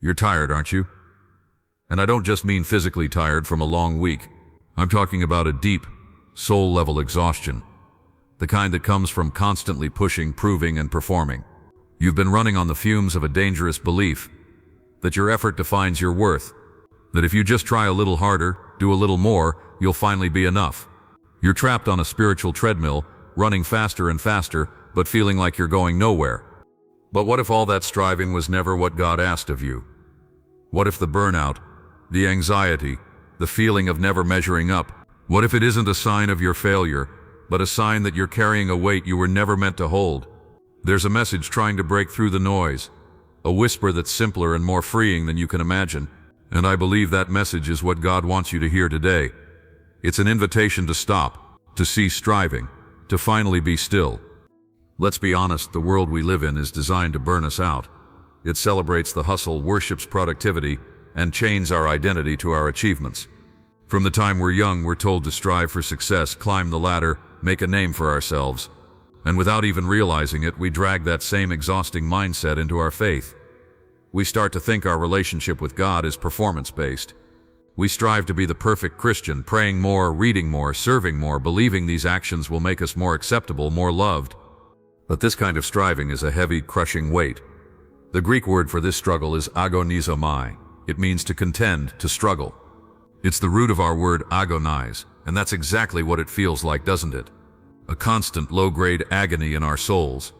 You're tired, aren't you? And I don't just mean physically tired from a long week. I'm talking about a deep, soul-level exhaustion. The kind that comes from constantly pushing, proving, and performing. You've been running on the fumes of a dangerous belief that your effort defines your worth. That if you just try a little harder, do a little more, you'll finally be enough. You're trapped on a spiritual treadmill, running faster and faster, but feeling like you're going nowhere. But what if all that striving was never what God asked of you? What if the burnout, the anxiety, the feeling of never measuring up, what if it isn't a sign of your failure, but a sign that you're carrying a weight you were never meant to hold? There's a message trying to break through the noise, a whisper that's simpler and more freeing than you can imagine. And I believe that message is what God wants you to hear today. It's an invitation to stop, to cease striving, to finally be still. Let's be honest, the world we live in is designed to burn us out. It celebrates the hustle, worships productivity, and chains our identity to our achievements. From the time we're young, we're told to strive for success, climb the ladder, make a name for ourselves. And without even realizing it, we drag that same exhausting mindset into our faith. We start to think our relationship with God is performance-based. We strive to be the perfect Christian, praying more, reading more, serving more, believing these actions will make us more acceptable, more loved. But this kind of striving is a heavy, crushing weight. The Greek word for this struggle is agonizomai. It means to contend, to struggle. It's the root of our word agonize, and that's exactly what it feels like, doesn't it? A constant low-grade agony in our souls.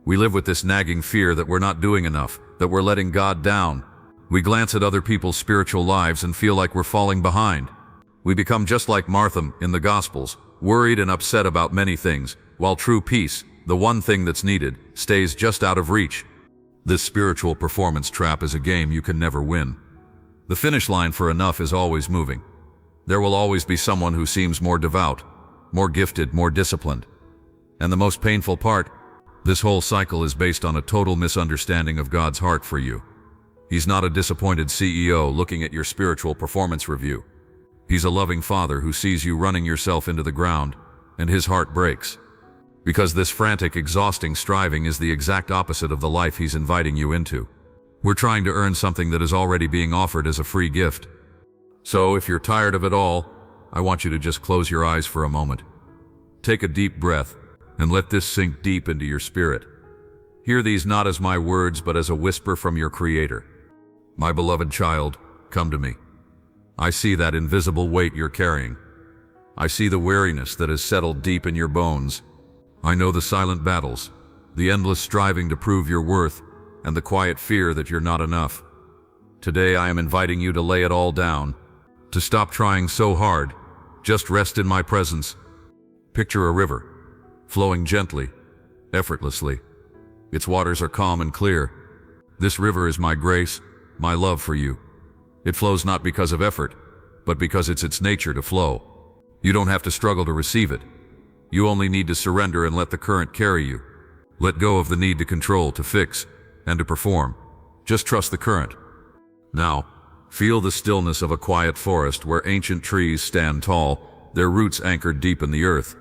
We live with this nagging fear that we're not doing enough, that we're letting God down. We glance at other people's spiritual lives and feel like we're falling behind. We become just like Martha in the Gospels, worried and upset about many things, while true peace, the one thing that's needed, stays just out of reach. This spiritual performance trap is a game you can never win. The finish line for enough is always moving. There will always be someone who seems more devout, more gifted, more disciplined. And the most painful part, this whole cycle is based on a total misunderstanding of God's heart for you. He's not a disappointed CEO looking at your spiritual performance review. He's a loving father who sees you running yourself into the ground, and his heart breaks. Because this frantic, exhausting striving is the exact opposite of the life he's inviting you into. We're trying to earn something that is already being offered as a free gift. So if you're tired of it all, I want you to just close your eyes for a moment. Take a deep breath and let this sink deep into your spirit. Hear these not as my words, but as a whisper from your Creator. My beloved child, come to me. I see that invisible weight you're carrying. I see the weariness that has settled deep in your bones. I know the silent battles, the endless striving to prove your worth, and the quiet fear that you're not enough. Today I am inviting you to lay it all down, to stop trying so hard, just rest in my presence. Picture a river, flowing gently, effortlessly. Its waters are calm and clear. This river is my grace, my love for you. It flows not because of effort, but because it's its nature to flow. You don't have to struggle to receive it. You only need to surrender and let the current carry you. Let go of the need to control, to fix, and to perform. Just trust the current. Now, feel the stillness of a quiet forest where ancient trees stand tall, their roots anchored deep in the earth.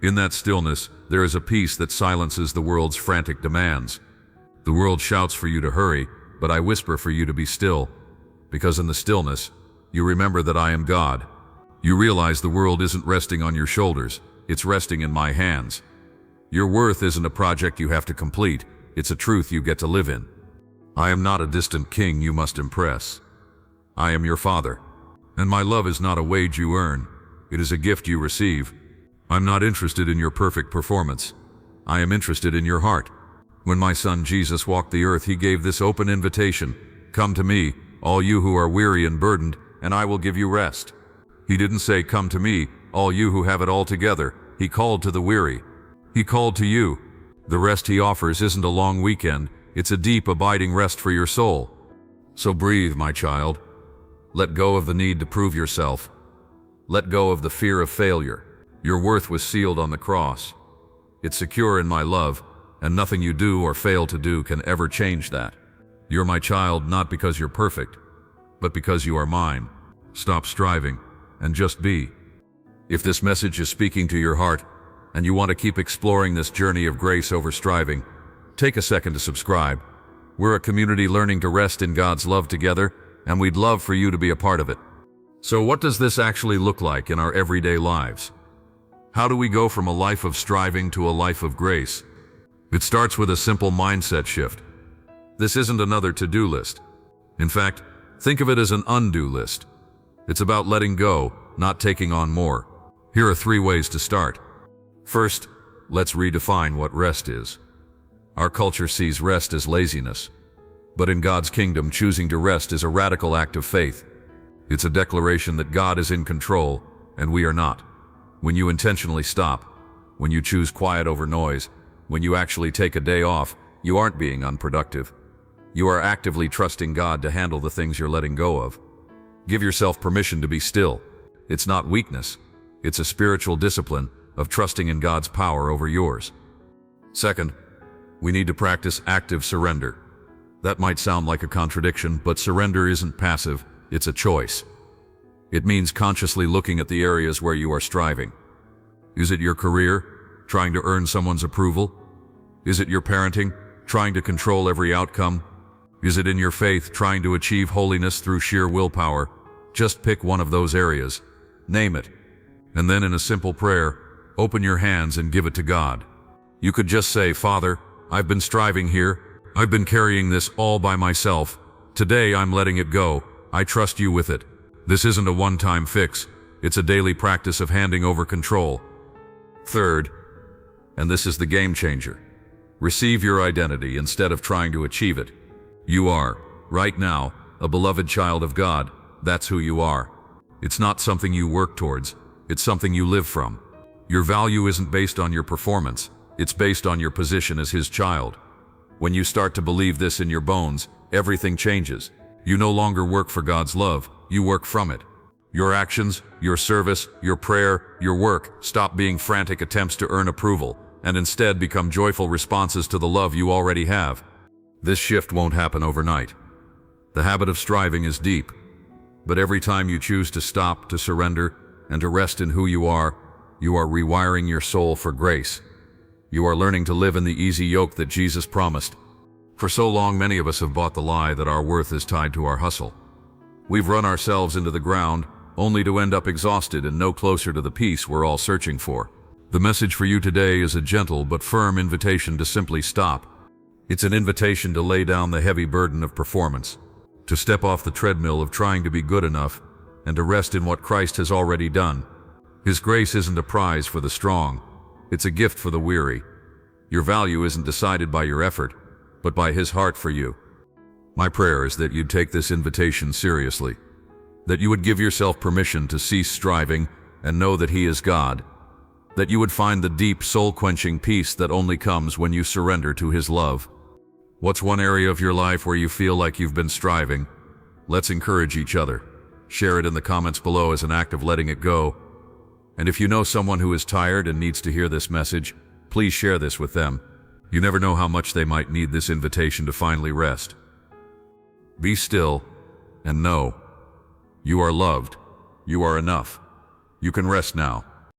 In that stillness, there is a peace that silences the world's frantic demands. The world shouts for you to hurry, but I whisper for you to be still. Because in the stillness, you remember that I am God. You realize the world isn't resting on your shoulders, it's resting in my hands. Your worth isn't a project you have to complete, it's a truth you get to live in. I am not a distant king you must impress. I am your father, and my love is not a wage you earn, it is a gift you receive. I'm not interested in your perfect performance. I am interested in your heart. When my son Jesus walked the earth, he gave this open invitation: come to me, all you who are weary and burdened, and I will give you rest. He didn't say, come to me, all you who have it all together. He called to the weary. He called to you. The rest he offers isn't a long weekend, it's a deep, abiding rest for your soul. So breathe, my child. Let go of the need to prove yourself. Let go of the fear of failure. Your worth was sealed on the cross. It's secure in my love, and nothing you do or fail to do can ever change that. You're my child not because you're perfect, but because you are mine. Stop striving, and just be. If this message is speaking to your heart, and you want to keep exploring this journey of grace over striving, take a second to subscribe. We're a community learning to rest in God's love together, and we'd love for you to be a part of it. So what does this actually look like in our everyday lives? How do we go from a life of striving to a life of grace? It starts with a simple mindset shift. This isn't another to-do list. In fact, think of it as an undo list. It's about letting go, not taking on more. Here are 3 ways to start. First, let's redefine what rest is. Our culture sees rest as laziness. But in God's kingdom, choosing to rest is a radical act of faith. It's a declaration that God is in control, and we are not. When you intentionally stop, when you choose quiet over noise, when you actually take a day off, you aren't being unproductive. You are actively trusting God to handle the things you're letting go of. Give yourself permission to be still. It's not weakness. It's a spiritual discipline of trusting in God's power over yours. Second, we need to practice active surrender. That might sound like a contradiction, but surrender isn't passive, it's a choice. It means consciously looking at the areas where you are striving. Is it your career, trying to earn someone's approval? Is it your parenting, trying to control every outcome? Is it in your faith, trying to achieve holiness through sheer willpower? Just pick one of those areas. Name it. And then in a simple prayer, open your hands and give it to God. You could just say, Father, I've been striving here. I've been carrying this all by myself. Today I'm letting it go. I trust you with it. This isn't a one-time fix. It's a daily practice of handing over control. Third, and this is the game changer, receive your identity instead of trying to achieve it. You are, right now, a beloved child of God. That's who you are. It's not something you work towards. It's something you live from. Your value isn't based on your performance. It's based on your position as His child. When you start to believe this in your bones, everything changes. You no longer work for God's love. You work from it. Your actions, your service, your prayer, your work stop being frantic attempts to earn approval and instead become joyful responses to the love you already have. This shift won't happen overnight. The habit of striving is deep, but every time you choose to stop, to surrender, and to rest in who you are rewiring your soul for grace. You are learning to live in the easy yoke that Jesus promised. For so long, many of us have bought the lie that our worth is tied to our hustle. We've run ourselves into the ground, only to end up exhausted and no closer to the peace we're all searching for. The message for you today is a gentle but firm invitation to simply stop. It's an invitation to lay down the heavy burden of performance, to step off the treadmill of trying to be good enough, and to rest in what Christ has already done. His grace isn't a prize for the strong, it's a gift for the weary. Your value isn't decided by your effort, but by His heart for you. My prayer is that you'd take this invitation seriously, that you would give yourself permission to cease striving and know that He is God, that you would find the deep, soul-quenching peace that only comes when you surrender to His love. What's one area of your life where you feel like you've been striving? Let's encourage each other. Share it in the comments below as an act of letting it go. And if you know someone who is tired and needs to hear this message, please share this with them. You never know how much they might need this invitation to finally rest. Be still and know you are loved. You are enough. You can rest now.